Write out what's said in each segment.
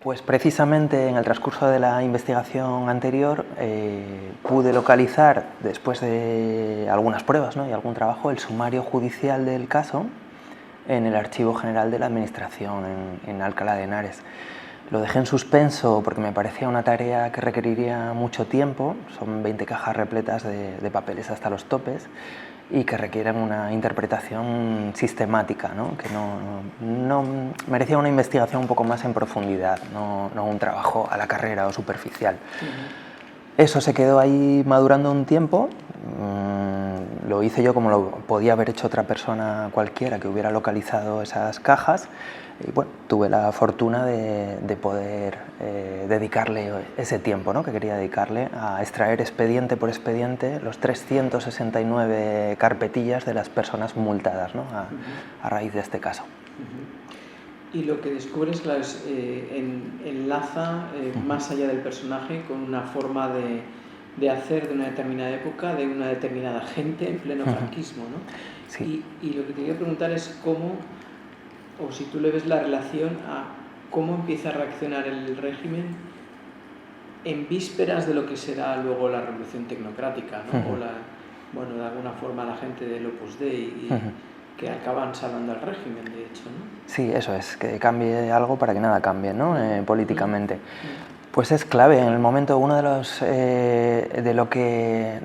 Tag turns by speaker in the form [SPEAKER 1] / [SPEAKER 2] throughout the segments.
[SPEAKER 1] Pues precisamente en el transcurso de la investigación anterior pude localizar, después de algunas pruebas, ¿no?, y algún trabajo, el sumario judicial del caso en el Archivo General de la Administración en Alcalá de Henares. Lo dejé en suspenso porque me parecía una tarea que requeriría mucho tiempo, son 20 cajas repletas de papeles hasta los topes y que requieren una interpretación sistemática, ¿no?, que no merecía una investigación un poco más en profundidad, no un trabajo a la carrera o superficial. Eso se quedó ahí madurando un tiempo. Lo hice yo como lo podía haber hecho otra persona cualquiera que hubiera localizado esas cajas, y bueno, tuve la fortuna de poder dedicarle ese tiempo, ¿no?, que quería dedicarle a extraer expediente por expediente los 369 carpetillas de las personas multadas, ¿no?, a raíz de este caso.
[SPEAKER 2] Y lo que descubres, claro, es, enlaza más allá del personaje con una forma de hacer de una determinada época, de una determinada gente en pleno franquismo, ¿no?
[SPEAKER 1] Sí.
[SPEAKER 2] Y lo que te quería preguntar es cómo, o si tú le ves la relación a cómo empieza a reaccionar el régimen en vísperas de lo que será luego la revolución tecnocrática, ¿no? O bueno, de alguna forma la gente del Opus Dei que acaban salvando al régimen, de hecho, ¿no?
[SPEAKER 1] Sí, eso es, que cambie algo para que nada cambie, ¿no?, políticamente. Pues es clave en el momento. Uno de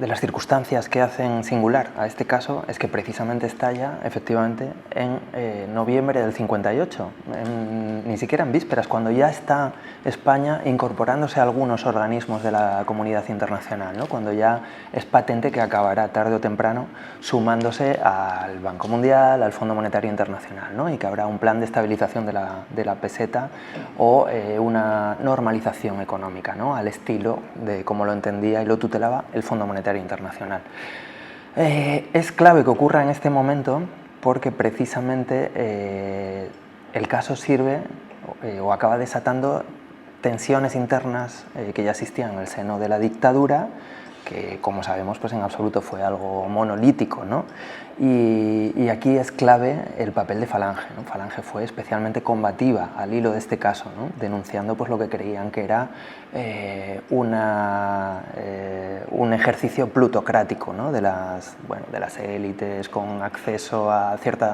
[SPEAKER 1] las circunstancias que hacen singular a este caso es que precisamente estalla efectivamente en noviembre del 58, ni siquiera en vísperas, cuando ya está España incorporándose a algunos organismos de la comunidad internacional, ¿no?, cuando ya es patente que acabará tarde o temprano sumándose al Banco Mundial, al Fondo Monetario Internacional, ¿no?, y que habrá un plan de estabilización de la peseta o una normalización económica, ¿no?, al estilo de cómo lo entendía y lo tutelaba el Fondo Monetario Internacional. Es clave que ocurra en este momento porque precisamente el caso sirve o acaba desatando tensiones internas que ya existían en el seno de la dictadura, que, como sabemos, pues en absoluto fue algo monolítico, ¿no? Y aquí es clave el papel de Falange, ¿no? Falange fue especialmente combativa al hilo de este caso, ¿no?, denunciando pues lo que creían que era un ejercicio plutocrático, ¿no?, de las élites con acceso a cierto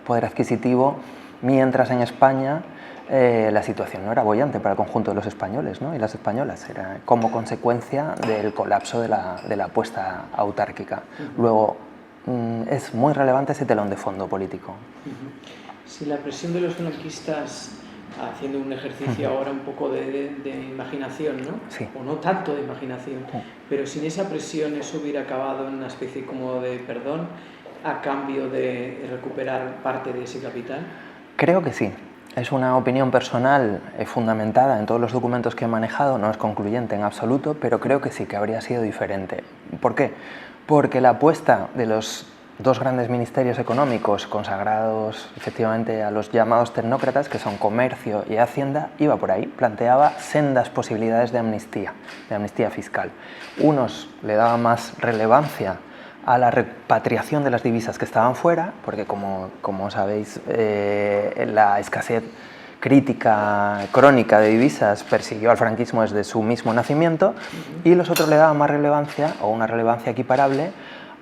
[SPEAKER 1] poder adquisitivo, mientras en España la situación no era boyante para el conjunto de los españoles, ¿no?, y las españolas, era como consecuencia del colapso de la apuesta autárquica. Luego, es muy relevante ese telón de fondo político.
[SPEAKER 2] Si la presión de los franquistas, haciendo un ejercicio ahora un poco de imaginación, ¿no?
[SPEAKER 1] Sí.
[SPEAKER 2] O no tanto de imaginación, pero sin esa presión eso hubiera acabado en una especie como de perdón a cambio de recuperar parte de ese capital.
[SPEAKER 1] Creo que sí. Es una opinión personal fundamentada en todos los documentos que he manejado, no es concluyente en absoluto, pero creo que sí, que habría sido diferente. ¿Por qué? Porque la apuesta de los dos grandes ministerios económicos consagrados efectivamente a los llamados tecnócratas, que son Comercio y Hacienda, iba por ahí, planteaba sendas posibilidades de amnistía fiscal. Unos le daban más relevancia a la repatriación de las divisas que estaban fuera, porque como sabéis, la escasez crítica crónica de divisas persiguió al franquismo desde su mismo nacimiento, y los otros le daban más relevancia, o una relevancia equiparable,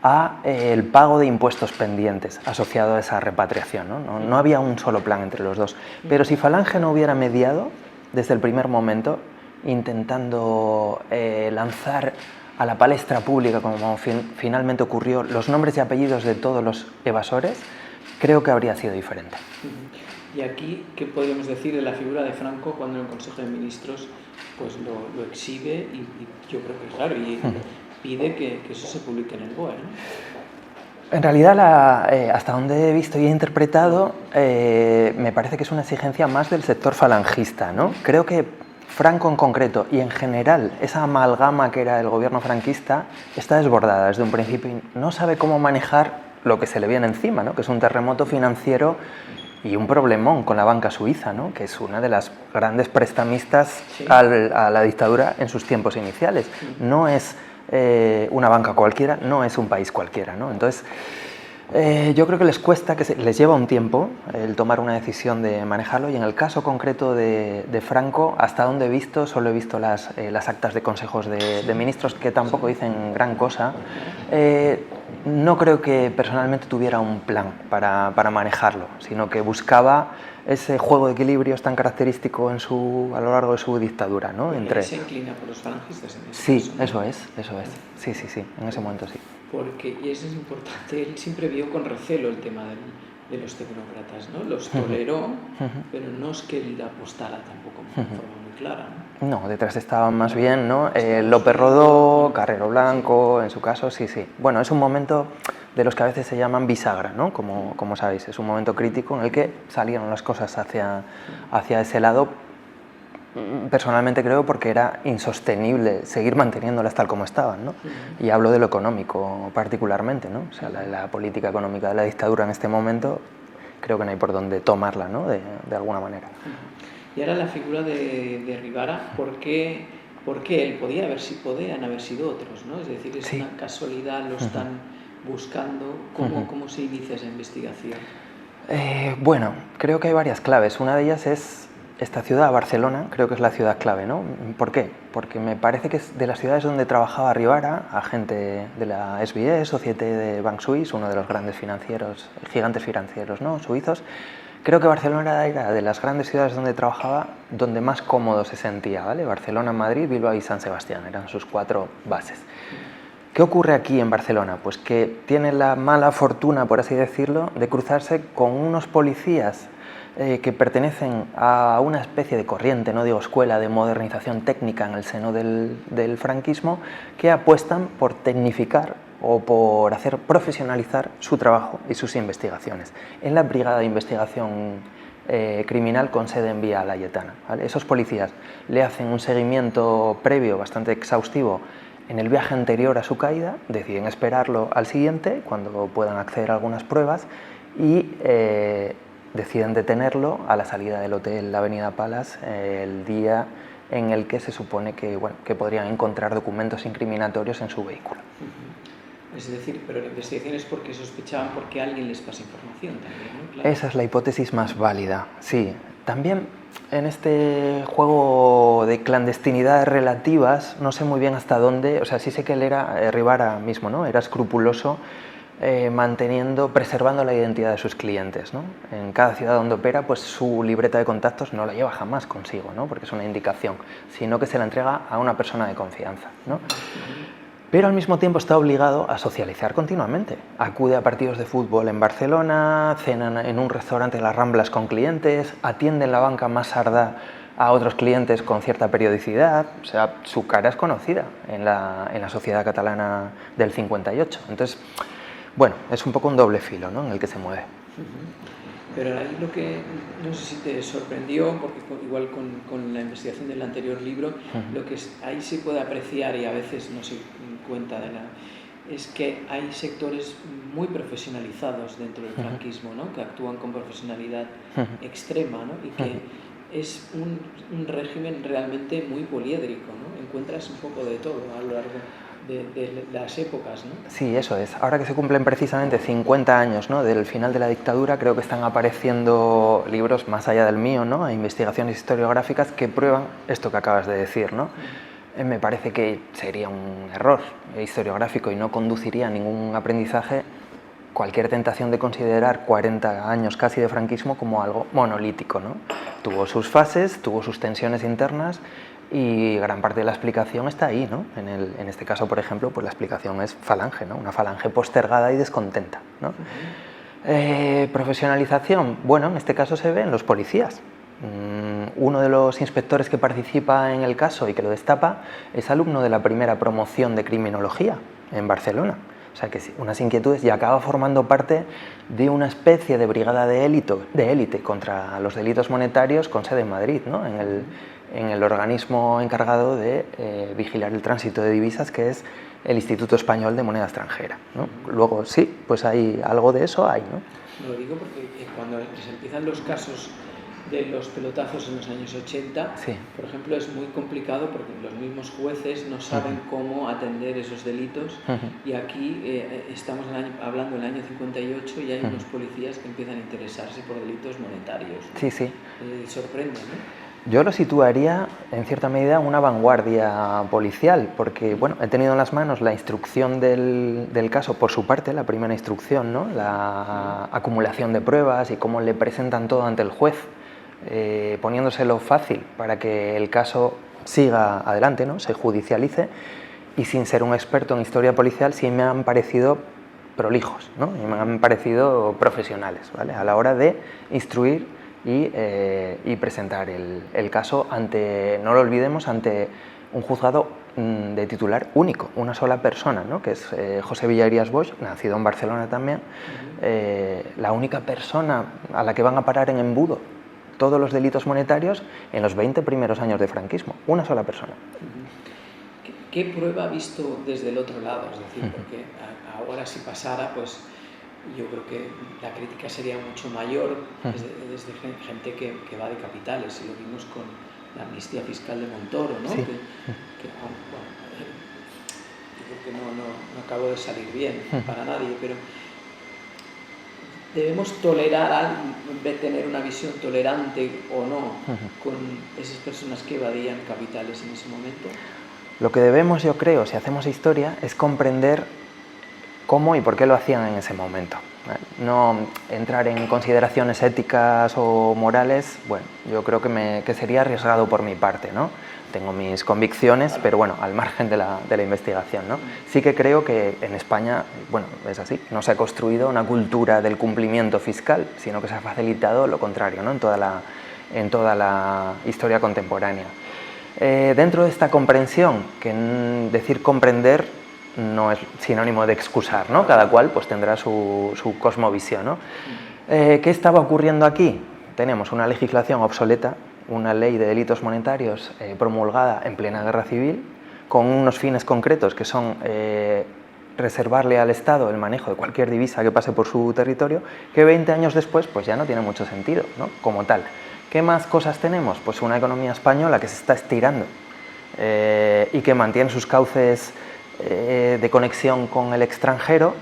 [SPEAKER 1] a el pago de impuestos pendientes asociado a esa repatriación, ¿no? No había un solo plan entre los dos. Pero si Falange no hubiera mediado desde el primer momento, intentando lanzar a la palestra pública, como finalmente ocurrió, los nombres y apellidos de todos los evasores, creo que habría sido diferente.
[SPEAKER 2] Y aquí, ¿qué podríamos decir de la figura de Franco cuando en el Consejo de Ministros pues lo exhibe y yo creo que claro, y pide que eso se publique en el BOE, ¿no?
[SPEAKER 1] En realidad, hasta donde he visto y he interpretado, me parece que es una exigencia más del sector falangista, ¿no? Creo que Franco en concreto y en general esa amalgama que era el gobierno franquista está desbordada desde un principio y no sabe cómo manejar lo que se le viene encima, ¿no?, que es un terremoto financiero y un problemón con la banca suiza, ¿no?, que es una de las grandes prestamistas a la dictadura en sus tiempos iniciales. No es una banca cualquiera, no es un país cualquiera, ¿no? Entonces, Yo creo que les cuesta, les lleva un tiempo el tomar una decisión de manejarlo, y en el caso concreto de Franco, hasta donde he visto, solo he visto las actas de consejos de ministros, que tampoco dicen gran cosa. No creo que personalmente tuviera un plan para manejarlo, sino que buscaba ese juego de equilibrios tan característico a lo largo de su dictadura, ¿no?
[SPEAKER 2] Se inclina por los falangistas en ese
[SPEAKER 1] Sí,
[SPEAKER 2] caso, ¿no?
[SPEAKER 1] eso es. Sí, en ese momento sí.
[SPEAKER 2] Porque, y eso es importante, él siempre vio con recelo el tema de los tecnócratas, ¿no? Los toleró, pero no es que él apostara tampoco de forma muy clara, ¿no?
[SPEAKER 1] No, detrás estaban más bien, ¿no? López Rodó, Carrero Blanco, en su caso, sí. Bueno, es un momento de los que a veces se llaman bisagra, ¿no? Como sabéis, es un momento crítico en el que salieron las cosas hacia ese lado. Personalmente creo porque era insostenible seguir manteniéndolas tal como estaban, ¿no? Y hablo de lo económico particularmente, ¿no? O sea, la política económica de la dictadura en este momento creo que no hay por dónde tomarla, ¿no? De alguna manera.
[SPEAKER 2] Y ahora la figura de Rivara, ¿por qué él podían haber sido otros, ¿no? Es decir, es una casualidad, lo están buscando. ¿Cómo se inicia esa investigación?
[SPEAKER 1] Bueno, creo que hay varias claves. Una de ellas es esta ciudad, Barcelona, creo que es la ciudad clave, ¿no? ¿Por qué? Porque me parece que es de las ciudades donde trabajaba Rivara, agente de la SBE, Société de Banque Suisse, uno de los grandes gigantes financieros, ¿no? Suizos. Creo que Barcelona era de las grandes ciudades donde trabajaba, donde más cómodo se sentía, ¿vale? Barcelona, Madrid, Bilbao y San Sebastián, eran sus 4 bases. ¿Qué ocurre aquí en Barcelona? Pues que tiene la mala fortuna, por así decirlo, de cruzarse con unos policías que pertenecen a una especie de corriente, no digo escuela, de modernización técnica en el seno del franquismo, que apuestan por tecnificar o por hacer profesionalizar su trabajo y sus investigaciones en la Brigada de Investigación Criminal con sede en Vía Layetana, ¿vale? Esos policías le hacen un seguimiento previo bastante exhaustivo en el viaje anterior a su caída, deciden esperarlo al siguiente, cuando puedan acceder a algunas pruebas, y deciden detenerlo a la salida del hotel La Avenida Palas el día en el que se supone que podrían encontrar documentos incriminatorios en su vehículo.
[SPEAKER 2] Es decir, pero la investigación es porque sospechaban porque alguien les pasa información también, ¿no? Claro.
[SPEAKER 1] Esa es la hipótesis más válida, sí. También en este juego de clandestinidades relativas, no sé muy bien hasta dónde, o sea, sí sé que él era, Rivara mismo, ¿no? Era escrupuloso preservando la identidad de sus clientes, ¿no? En cada ciudad donde opera, pues su libreta de contactos no la lleva jamás consigo, ¿no? Porque es una indicación, sino que se la entrega a una persona de confianza, ¿no? Pero al mismo tiempo está obligado a socializar continuamente. Acude a partidos de fútbol en Barcelona, cena en un restaurante de las Ramblas con clientes, atiende en la banca más sarda a otros clientes con cierta periodicidad. O sea, su cara es conocida en la sociedad catalana del 58. Entonces, bueno, es un poco un doble filo, ¿no?, en el que se mueve.
[SPEAKER 2] Pero ahí lo que, no sé si te sorprendió, porque igual con la investigación del anterior libro, lo que ahí se puede apreciar y a veces no se cuenta es que hay sectores muy profesionalizados dentro del franquismo, ¿no? Que actúan con profesionalidad extrema, ¿no? Y que es un régimen realmente muy poliédrico, ¿no? Encuentras un poco de todo a lo largo de las épocas, ¿no?
[SPEAKER 1] Sí, eso es. Ahora que se cumplen precisamente 50 años, ¿no?, del final de la dictadura, creo que están apareciendo libros más allá del mío, ¿no?, investigaciones historiográficas que prueban esto que acabas de decir, ¿no? Me parece que sería un error historiográfico y no conduciría a ningún aprendizaje cualquier tentación de considerar 40 años casi de franquismo como algo monolítico, ¿no? Tuvo sus fases, tuvo sus tensiones internas, y gran parte de la explicación está ahí, ¿no? En este caso, por ejemplo, pues la explicación es falange, ¿no? Una falange postergada y descontenta, ¿no? Profesionalización, bueno, en este caso se ve en los policías. Uno de los inspectores que participa en el caso y que lo destapa es alumno de la primera promoción de criminología en Barcelona. O sea que unas inquietudes, y acaba formando parte de una especie de brigada de élite contra los delitos monetarios con sede en Madrid, ¿no? En el organismo encargado de vigilar el tránsito de divisas, que es el Instituto Español de Moneda Extranjera, ¿no? Luego sí, pues hay algo de eso, ¿no?
[SPEAKER 2] Lo digo porque cuando se empiezan los casos de los pelotazos en los años 80,
[SPEAKER 1] Sí.
[SPEAKER 2] por ejemplo, es muy complicado porque los mismos jueces no saben cómo atender esos delitos y aquí estamos hablando del año 58 y hay unos policías que empiezan a interesarse por delitos monetarios, ¿no?
[SPEAKER 1] Sí, sí.
[SPEAKER 2] Sorprende, ¿no?
[SPEAKER 1] Yo lo situaría, en cierta medida, una vanguardia policial, porque bueno, he tenido en las manos la instrucción del caso por su parte, la primera instrucción, ¿no? La acumulación de pruebas y cómo le presentan todo ante el juez, poniéndoselo fácil para que el caso siga adelante, ¿no? Se judicialice, y sin ser un experto en historia policial sí me han parecido prolijos, ¿no? Y me han parecido profesionales, ¿vale? A la hora de instruir y presentar el caso ante, no lo olvidemos, ante un juzgado de titular único, una sola persona, ¿no? Que es José Villarías Boix, nacido en Barcelona también, la única persona a la que van a parar en embudo todos los delitos monetarios en los 20 primeros años de franquismo, una sola persona.
[SPEAKER 2] ¿Qué prueba ha visto desde el otro lado? Es decir, porque ahora si pasara, pues yo creo que la crítica sería mucho mayor desde gente que va de capitales, y lo vimos con la amnistía fiscal de Montoro, ¿no?
[SPEAKER 1] Sí.
[SPEAKER 2] Bueno, yo creo que no acabó de salir bien para nadie, pero debemos tolerar, tener una visión tolerante o no con esas personas que evadían capitales en ese momento.
[SPEAKER 1] Lo que debemos, yo creo, si hacemos historia, es comprender cómo y por qué lo hacían en ese momento. No entrar en consideraciones éticas o morales, bueno, yo creo que sería arriesgado por mi parte, ¿no? Tengo mis convicciones, pero bueno, al margen de la investigación, ¿no? Sí que creo que en España, bueno, es así, no se ha construido una cultura del cumplimiento fiscal, sino que se ha facilitado lo contrario, ¿no? En toda la historia contemporánea. Dentro de esta comprensión, que decir comprender no es sinónimo de excusar, ¿no? Cada cual pues tendrá su cosmovisión, ¿no? ¿Qué estaba ocurriendo aquí? Tenemos una legislación obsoleta, una ley de delitos monetarios promulgada en plena guerra civil, con unos fines concretos que son reservarle al Estado el manejo de cualquier divisa que pase por su territorio, que 20 años después pues ya no tiene mucho sentido, ¿no? Como tal. ¿Qué más cosas tenemos? Pues una economía española que se está estirando y que mantiene sus cauces de conexión con el extranjero,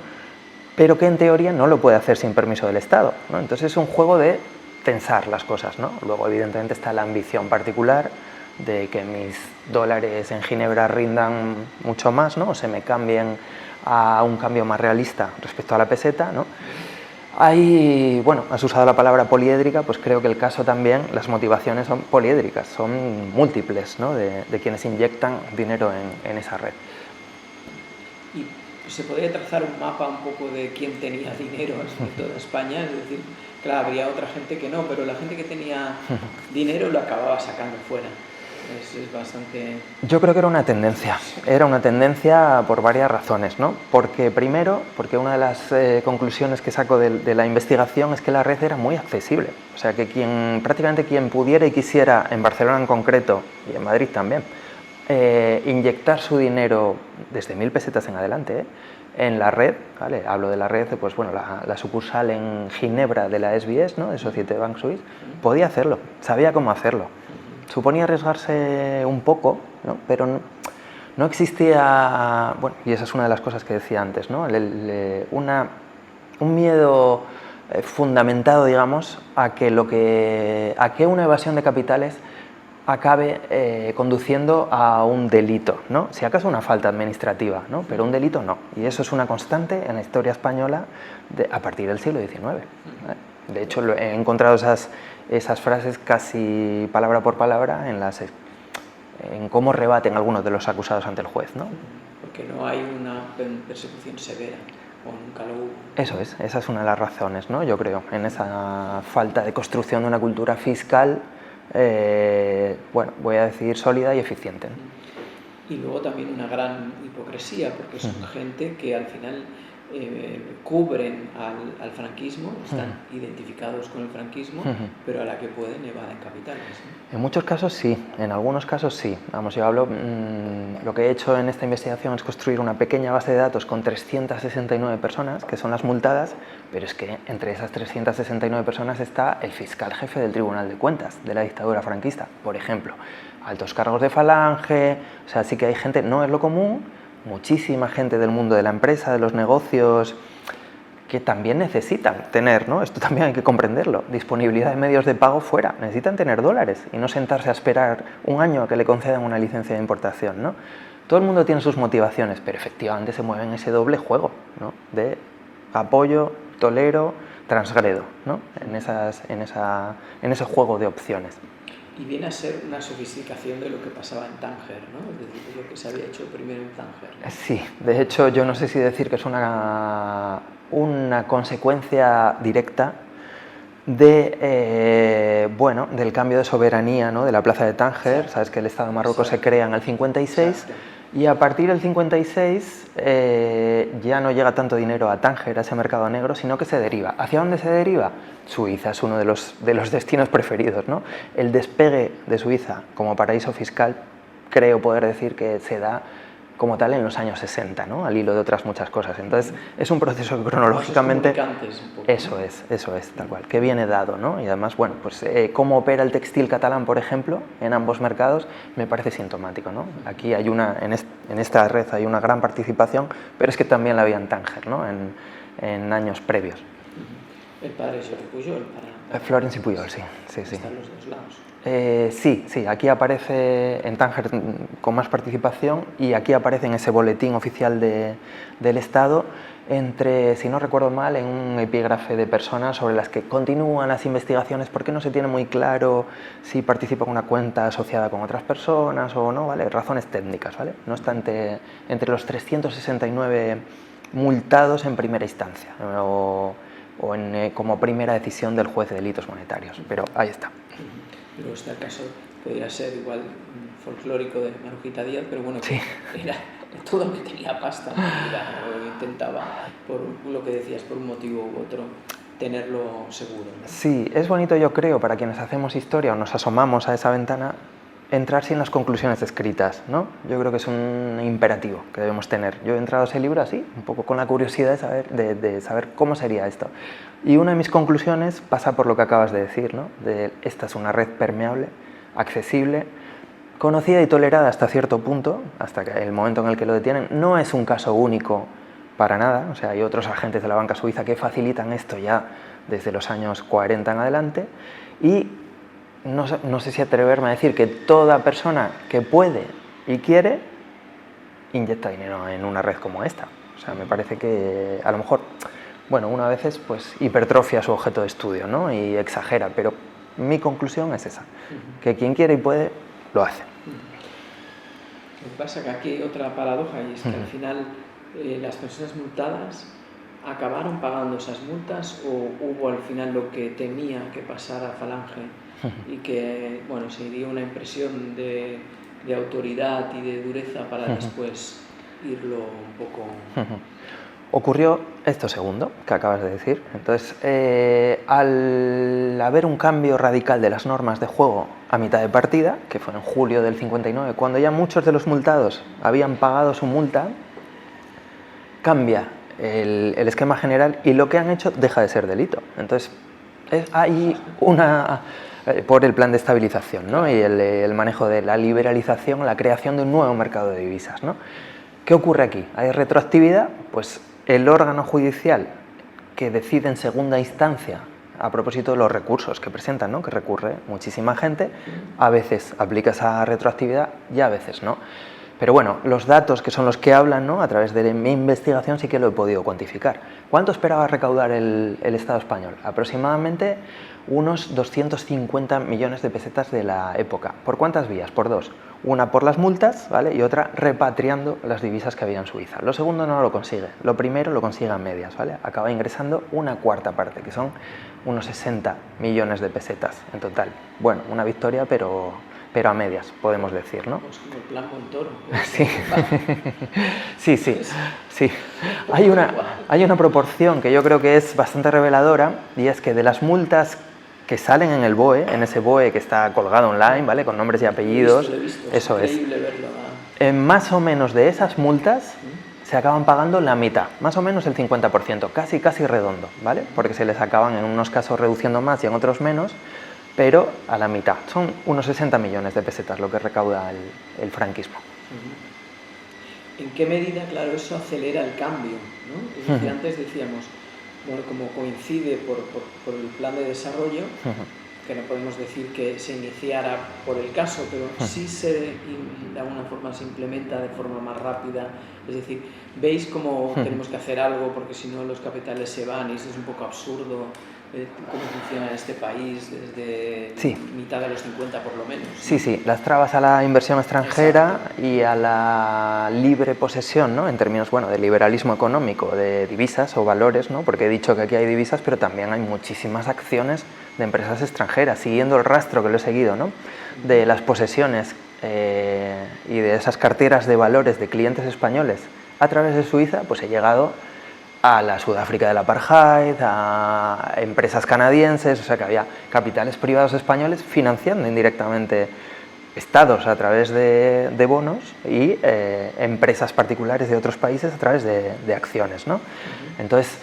[SPEAKER 1] pero que en teoría no lo puede hacer sin permiso del Estado, ¿no? Entonces es un juego de tensar las cosas, ¿no? Luego evidentemente está la ambición particular de que mis dólares en Ginebra rindan mucho más, ¿no? O se me cambien a un cambio más realista respecto a la peseta, ¿no? Bueno, has usado la palabra poliédrica, pues creo que el caso también, las motivaciones son poliédricas, son múltiples, ¿no? de quienes inyectan dinero en esa red.
[SPEAKER 2] Y se podría trazar un mapa un poco de quién tenía dinero en toda España, es decir, claro, habría otra gente que no, pero la gente que tenía dinero lo acababa sacando fuera. Es bastante...
[SPEAKER 1] Yo creo que era una tendencia por varias razones, ¿no? Porque primero, porque una de las conclusiones que saco de la investigación es que la red era muy accesible, o sea que prácticamente quien pudiera y quisiera, en Barcelona en concreto y en Madrid también, inyectar su dinero desde 1.000 pesetas en adelante, en la red, ¿vale? Hablo de la red, pues bueno, la sucursal en Ginebra de la SBS, ¿no? De Société Banque Suisse, podía hacerlo, sabía cómo hacerlo. Suponía arriesgarse un poco, ¿no? Pero no existía, bueno, y esa es una de las cosas que decía antes, ¿no? Un miedo fundamentado, digamos, a que una evasión de capitales acabe conduciendo a un delito, ¿no? Si acaso una falta administrativa, ¿no? Pero un delito no. Y eso es una constante en la historia española a partir del siglo XIX. De hecho, he encontrado esas frases casi palabra por palabra en cómo rebaten algunos de los acusados ante el juez, ¿no?
[SPEAKER 2] Porque no hay una persecución severa, o nunca lo hubo.
[SPEAKER 1] Eso es, esa es una de las razones, ¿no? Yo creo, en esa falta de construcción de una cultura fiscal, bueno, voy a decir sólida y eficiente, ¿no?
[SPEAKER 2] Y luego también una gran hipocresía, porque son gente que al final cubren al franquismo, están identificados con el franquismo, pero a la que pueden evaden capitales, ¿no?
[SPEAKER 1] En muchos casos sí, en algunos casos sí. Vamos, yo hablo, lo que he hecho en esta investigación es construir una pequeña base de datos con 369 personas, que son las multadas, pero es que entre esas 369 personas está el fiscal jefe del Tribunal de Cuentas de la dictadura franquista, por ejemplo, altos cargos de Falange, o sea, sí que hay gente, no es lo común, muchísima gente del mundo de la empresa, de los negocios, que también necesitan tener, ¿no? Esto también hay que comprenderlo, disponibilidad de medios de pago fuera, necesitan tener dólares y no sentarse a esperar un año a que le concedan una licencia de importación, ¿no? Todo el mundo tiene sus motivaciones, pero efectivamente se mueve en ese doble juego, ¿no? De apoyo, tolero, transgredo, ¿no? En ese juego de opciones.
[SPEAKER 2] Y viene a ser una sofisticación de lo que pasaba en Tánger, ¿no? Es decir, de lo que se había hecho primero en Tánger, ¿no?
[SPEAKER 1] Sí, de hecho yo no sé si decir que es una consecuencia directa del cambio de soberanía, ¿no? De la plaza de Tánger. Sabes que el Estado de Marruecos se crea en el 56. Exacto. Y a partir del 56 ya no llega tanto dinero a Tánger, a ese mercado negro, sino que se deriva. ¿Hacia dónde se deriva? Suiza es uno de los destinos preferidos, ¿no? El despegue de Suiza como paraíso fiscal, creo poder decir que se da como tal en los años 60, ¿no? Al hilo de otras muchas cosas. Entonces, es un proceso que cronológicamente... Eso es, tal cual, que viene dado, ¿no? Y además, bueno, pues cómo opera el textil catalán, por ejemplo, en ambos mercados, me parece sintomático, ¿no? Aquí hay en esta red hay una gran participación, pero es que también la había en Tánger, ¿no? En años previos.
[SPEAKER 2] El padre Jordi Pujol,
[SPEAKER 1] Florence y Pujol, sí.
[SPEAKER 2] Están los dos lados.
[SPEAKER 1] Sí, aquí aparece en Tánger con más participación y aquí aparece en ese boletín oficial del Estado entre, si no recuerdo mal, en un epígrafe de personas sobre las que continúan las investigaciones porque no se tiene muy claro si participa con una cuenta asociada con otras personas o no, ¿vale? Razones técnicas, ¿vale? No está entre los 369 multados en primera instancia o como primera decisión del juez de delitos monetarios, pero ahí está.
[SPEAKER 2] Pero este caso podría ser igual folclórico de Marujita Díaz, pero bueno,
[SPEAKER 1] sí.
[SPEAKER 2] Era todo lo que tenía pasta, o intentaba, por lo que decías, por un motivo u otro, tenerlo seguro, ¿no?
[SPEAKER 1] Sí, es bonito, yo creo, para quienes hacemos historia o nos asomamos a esa ventana, entrar sin las conclusiones escritas, ¿no? Yo creo que es un imperativo que debemos tener. Yo he entrado a ese libro así, un poco con la curiosidad de saber cómo sería esto. Y una de mis conclusiones pasa por lo que acabas de decir, ¿no? Esta es una red permeable, accesible, conocida y tolerada hasta cierto punto, hasta el momento en el que lo detienen. No es un caso único para nada, o sea, hay otros agentes de la banca suiza que facilitan esto ya desde los años 40 en adelante, y no sé si atreverme a decir que toda persona que puede y quiere inyecta dinero en una red como esta. O sea, me parece que a lo mejor, bueno, una a veces pues hipertrofia su objeto de estudio, ¿no? Y exagera, pero mi conclusión es esa, que quien quiere y puede, lo hace.
[SPEAKER 2] Lo que pasa es que aquí hay otra paradoja y es que al final las personas multadas acabaron pagando esas multas o hubo al final lo que temía que pasara Falange y que, bueno, se dio una impresión de autoridad y de dureza para después irlo un poco...
[SPEAKER 1] Ocurrió esto segundo que acabas de decir. Entonces, al haber un cambio radical de las normas de juego a mitad de partida, que fue en julio del 59, cuando ya muchos de los multados habían pagado su multa, cambia el esquema general y lo que han hecho deja de ser delito. Entonces, hay por el plan de estabilización, ¿no? Y el manejo de la liberalización, la creación de un nuevo mercado de divisas, ¿no? ¿Qué ocurre aquí? ¿Hay retroactividad? Pues el órgano judicial que decide en segunda instancia a propósito de los recursos que presentan, ¿no? Que recurre muchísima gente, a veces aplica esa retroactividad y a veces no. Pero bueno, los datos que son los que hablan, ¿no? A través de mi investigación sí que lo he podido cuantificar. ¿Cuánto esperaba recaudar el Estado español? Aproximadamente unos 250 millones de pesetas de la época. ¿Por cuántas vías? Por dos. Una por las multas, ¿vale? Y otra repatriando las divisas que había en Suiza. Lo segundo no lo consigue. Lo primero lo consigue a medias, ¿vale? Acaba ingresando una cuarta parte, que son unos 60 millones de pesetas en total. Bueno, una victoria, pero pero a medias, podemos decir, ¿no?
[SPEAKER 2] Pues como el plan Montoro.
[SPEAKER 1] Sí. Sí. Hay una proporción que yo creo que es bastante reveladora, y es que de las multas que salen en el BOE, en ese BOE que está colgado online, ¿vale? Con nombres y apellidos,
[SPEAKER 2] Lo he visto,
[SPEAKER 1] eso es.
[SPEAKER 2] increíble verlo.
[SPEAKER 1] Más o menos de esas multas se acaban pagando la mitad, más o menos el 50%, casi redondo, ¿vale? Porque se les acaban en unos casos reduciendo más y en otros menos, pero a la mitad. Son unos 60 millones de pesetas lo que recauda el franquismo.
[SPEAKER 2] ¿En qué medida, claro, eso acelera el cambio, ¿no? Es decir, antes decíamos, bueno, como coincide por el plan de desarrollo, que no podemos decir que se iniciara por el caso, pero sí de alguna forma se implementa de forma más rápida. Es decir, ¿veis cómo tenemos que hacer algo porque si no los capitales se van y esto es un poco absurdo? ¿Cómo funciona en este país desde mitad de los 50 por lo menos? ¿no?
[SPEAKER 1] Sí, las trabas a la inversión extranjera. Exacto. Y a la libre posesión, ¿no? En términos, bueno, de liberalismo económico, de divisas o valores, ¿no? Porque he dicho que aquí hay divisas, pero también hay muchísimas acciones de empresas extranjeras, siguiendo el rastro que lo he seguido, ¿no? De las posesiones y de esas carteras de valores de clientes españoles a través de Suiza, pues he llegado a la Sudáfrica del apartheid, a empresas canadienses, o sea que había capitales privados españoles financiando indirectamente estados a través de bonos y empresas particulares de otros países a través de acciones, ¿no? Entonces,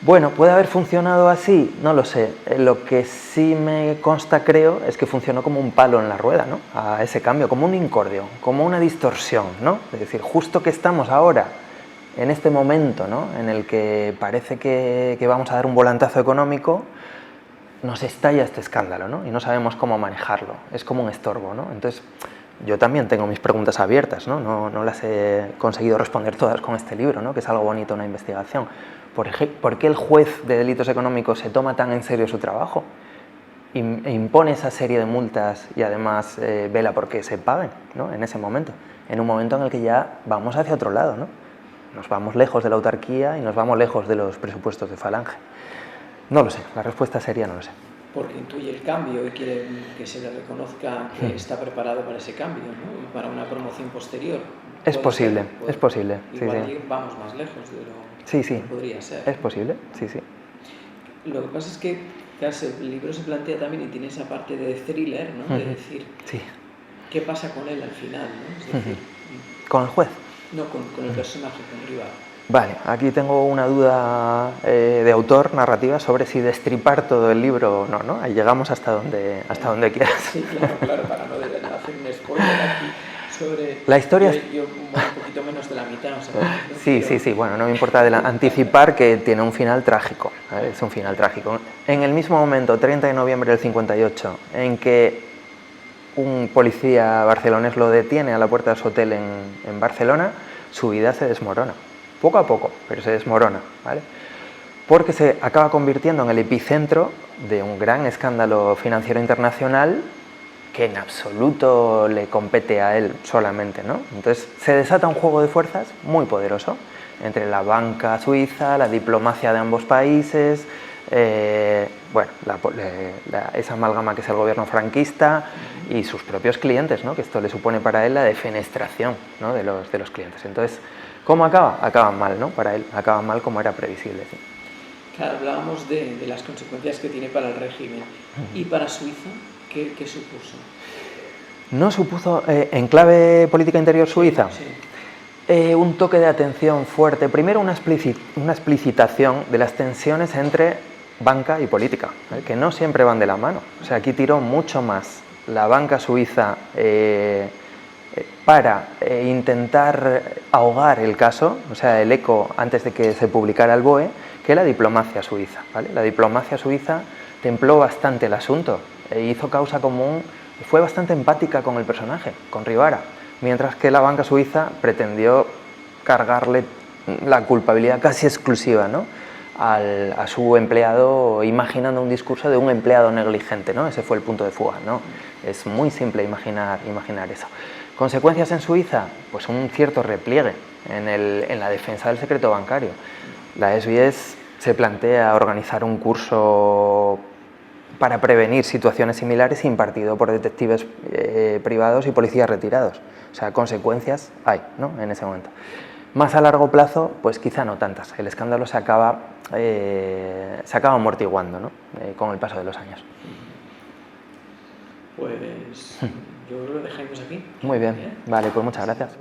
[SPEAKER 1] bueno, ¿puede haber funcionado así? No lo sé. Lo que sí me consta, creo, es que funcionó como un palo en la rueda, ¿no? A ese cambio, como un incordio, como una distorsión, ¿no? Es decir, justo que estamos ahora en este momento, ¿no? En el que parece que vamos a dar un volantazo económico, nos estalla este escándalo, ¿no? Y no sabemos cómo manejarlo, es como un estorbo, ¿no? Entonces, yo también tengo mis preguntas abiertas, ¿no? No las he conseguido responder todas con este libro, ¿no? Que es algo bonito, una investigación. ¿Por qué el juez de delitos económicos se toma tan en serio su trabajo e impone esa serie de multas y además vela porque se paguen, ¿no? En ese momento, en un momento en el que ya vamos hacia otro lado, ¿no? Nos vamos lejos de la autarquía y nos vamos lejos de los presupuestos de Falange. No lo sé, la respuesta sería no lo sé.
[SPEAKER 2] Porque intuye el cambio y quiere que se le reconozca que está preparado para ese cambio, ¿no? Y para una promoción posterior.
[SPEAKER 1] Es posible, es posible.
[SPEAKER 2] Igual sí. Vamos más lejos de lo que podría ser.
[SPEAKER 1] Es posible, sí.
[SPEAKER 2] Lo que pasa es que, claro, el libro se plantea también y tiene esa parte de thriller, ¿no? De decir, ¿qué pasa con él al final, ¿no? Es decir,
[SPEAKER 1] ¿con el juez?
[SPEAKER 2] No, con el personaje, con Rivara.
[SPEAKER 1] Vale, aquí tengo una duda de autor narrativa sobre si destripar todo el libro o no, ¿no? Ahí llegamos hasta donde quieras.
[SPEAKER 2] Sí, claro, para no hacer un spoiler aquí sobre...
[SPEAKER 1] La historia...
[SPEAKER 2] Yo un poquito menos de la mitad, o sea...
[SPEAKER 1] Sí, bueno, no me importa anticipar que tiene un final trágico, ¿vale? Es un final trágico. En el mismo momento, 30 de noviembre del 58, en que un policía barcelonés lo detiene a la puerta de su hotel en Barcelona, su vida se desmorona. Poco a poco, pero se desmorona, ¿vale? Porque se acaba convirtiendo en el epicentro de un gran escándalo financiero internacional que en absoluto le compete a él solamente, ¿no? Entonces se desata un juego de fuerzas muy poderoso entre la banca suiza, la diplomacia de ambos países, esa amalgama que es el gobierno franquista y sus propios clientes, ¿no? Que esto le supone para él la defenestración, ¿no? de los clientes. Entonces, ¿cómo acaba? Acaban mal, ¿no? Para él, acaban mal como era previsible. ¿Sí?
[SPEAKER 2] Claro, hablábamos de las consecuencias que tiene para el régimen. ¿Y para Suiza qué supuso?
[SPEAKER 1] ¿No supuso, en clave política interior suiza?
[SPEAKER 2] Sí.
[SPEAKER 1] Un toque de atención fuerte. Primero, una explicitación de las tensiones entre banca y política, que no siempre van de la mano. O sea, aquí tiró mucho más la banca suiza para intentar ahogar el caso, o sea, el eco antes de que se publicara el BOE, que la diplomacia suiza, ¿vale? La diplomacia suiza templó bastante el asunto e hizo causa común, fue bastante empática con el personaje, con Rivara, mientras que la banca suiza pretendió cargarle la culpabilidad casi exclusiva, ¿no? a su empleado, imaginando un discurso de un empleado negligente, ¿no? Ese fue el punto de fuga, ¿no? Es muy simple imaginar eso. ¿Consecuencias en Suiza? Pues un cierto repliegue en la defensa del secreto bancario. La SBS se plantea organizar un curso para prevenir situaciones similares impartido por detectives privados y policías retirados. O sea, consecuencias hay, ¿no?, en ese momento. Más a largo plazo, pues quizá no tantas. El escándalo se acaba amortiguando, ¿no?, con el paso de los años.
[SPEAKER 2] Pues yo lo dejamos aquí.
[SPEAKER 1] Muy bien, vale, pues muchas gracias.